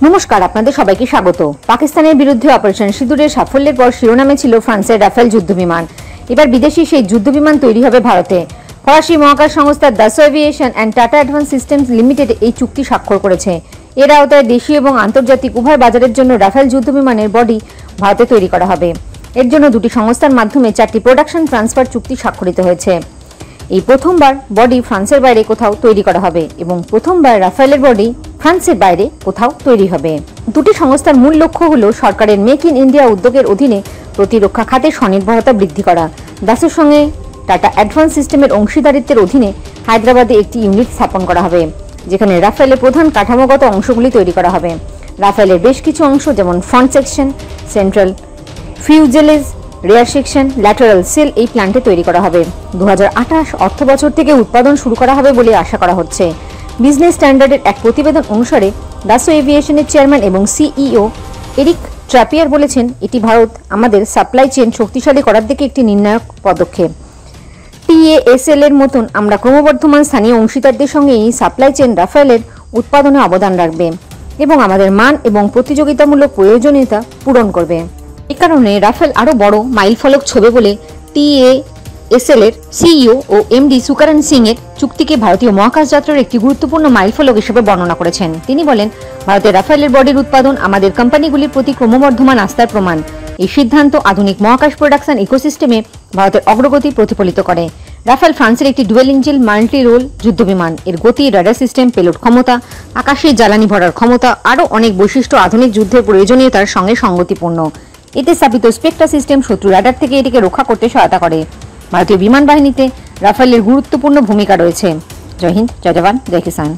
নমস্কার, আপনাদের সবাইকে স্বাগত। পাকিস্তানের বিরুদ্ধে অপারেশন সিঁদুরের সাফল্যের পর শিরোনামে ছিল ফ্রান্সের রাফেল যুদ্ধবিমান। এবার বিদেশি সেই যুদ্ধবিমান তৈরি হবে ভারতে। ফরাসি মহাকাশ সংস্থা Dassault Aviation and Tata Advance Systems Limited এই চুক্তি স্বাক্ষর করেছে। এর আওতায় দেশীয় এবং আন্তর্জাতিক উভয় বাজারের জন্য রাফেল যুদ্ধবিমানের বডি ভারতে তৈরি করা হবে। এর জন্য দুটি সংস্থার মাধ্যমে 4টি প্রোডাকশন ট্রান্সফার চুক্তি স্বাক্ষরিত হয়েছে। এই প্রথমবার বডি ফ্রান্সের বাইরে কোথাও তৈরি করা হবে এবং প্রথমবার রাফেলের বডি ফ্রান্সের বাইরে কোথাও তৈরি হবে। দুটি সংস্থার মূল লক্ষ্য হল সরকারের মেক ইন ইন্ডিয়া উদ্যোগের অধীনে প্রতিরক্ষা খাতে স্বনির্ভরতা বৃদ্ধি করা। দাসের সঙ্গে টাটা অ্যাডভান্স সিস্টেমের অংশীদারিত্বের অধীনে হায়দ্রাবাদে একটি ইউনিট স্থাপন করা হবে, যেখানে রাফেলের প্রধান কাঠামোগত অংশগুলি তৈরি করা হবে। রাফেলের বেশ কিছু অংশ যেমন front section, central fuselage, rear section, lateral shell এই প্ল্যান্টে তৈরি করা হবে। 2028 অর্থবছর থেকে উৎপাদন শুরু করা হবে বলে আশা করা হচ্ছে। বিজনেস স্ট্যান্ডার্ডের এক প্রতিবেদন অনুসারে দাসো এভিয়েশনের চেয়ারম্যান এবং সিইও এরিক ট্র্যাপিয়ার বলেছেন, এটি ভারত আমাদের সাপ্লাই চেইন শক্তিশালী করার দিকে একটি নির্ণায়ক পদক্ষেপ। টিএএসএল এর মতন আমরা ক্রমবর্ধমান স্থানীয় অংশীদারদের সঙ্গে এই সাপ্লাই চেইন রাফেলের উৎপাদনে অবদান রাখবে এবং আমাদের মান এবং প্রতিযোগিতামূলক প্রয়োজনীয়তা পূরণ করবে। এ কারণে রাফেল আরও বড় মাইলফলক ছবে বলে টিএএসএল এর সিইও ও এমডি সুকরণ সিং এর চুক্তিকে ভারতীয় মহাকাশ যাত্রার একটি গুরুত্বপূর্ণ মাইলফলক হিসেবে বর্ণনা করেছেন। তিনি বলেন, ভারতের রাফেলের বডির উৎপাদন আমাদের কোম্পানিগুলির প্রতি ক্রমবর্ধমান আস্থার প্রমাণ। এই সিদ্ধান্ত আধুনিক মহাকাশ প্রোডাকশন ইকোসিস্টেমে ভারতের অগ্রগতি প্রতিফলিত করে। রাফেল ফ্রান্সের একটি ডুয়েল ইঞ্জিন মাল্টি রোল যুদ্ধবিমান। এর গতি, রাডার সিস্টেম, পেলোড ক্ষমতা, আকাশে জ্বালানি ভরার ক্ষমতা আরও অনেক বৈশিষ্ট্য আধুনিক যুদ্ধের প্রয়োজনীয়তার সঙ্গে সঙ্গতিপূর্ণ। এতে স্থাপিত স্পেকট্রা সিস্টেম শত্রু রাডার থেকে এটিকে রক্ষা করতে সহায়তা করে। ভারতীয় বিমান বাহিনীতে রাফেলের গুরুত্বপূর্ণ ভূমিকা রয়েছে। জয় হিন্দ, জয় জওয়ান, জয় কিষান।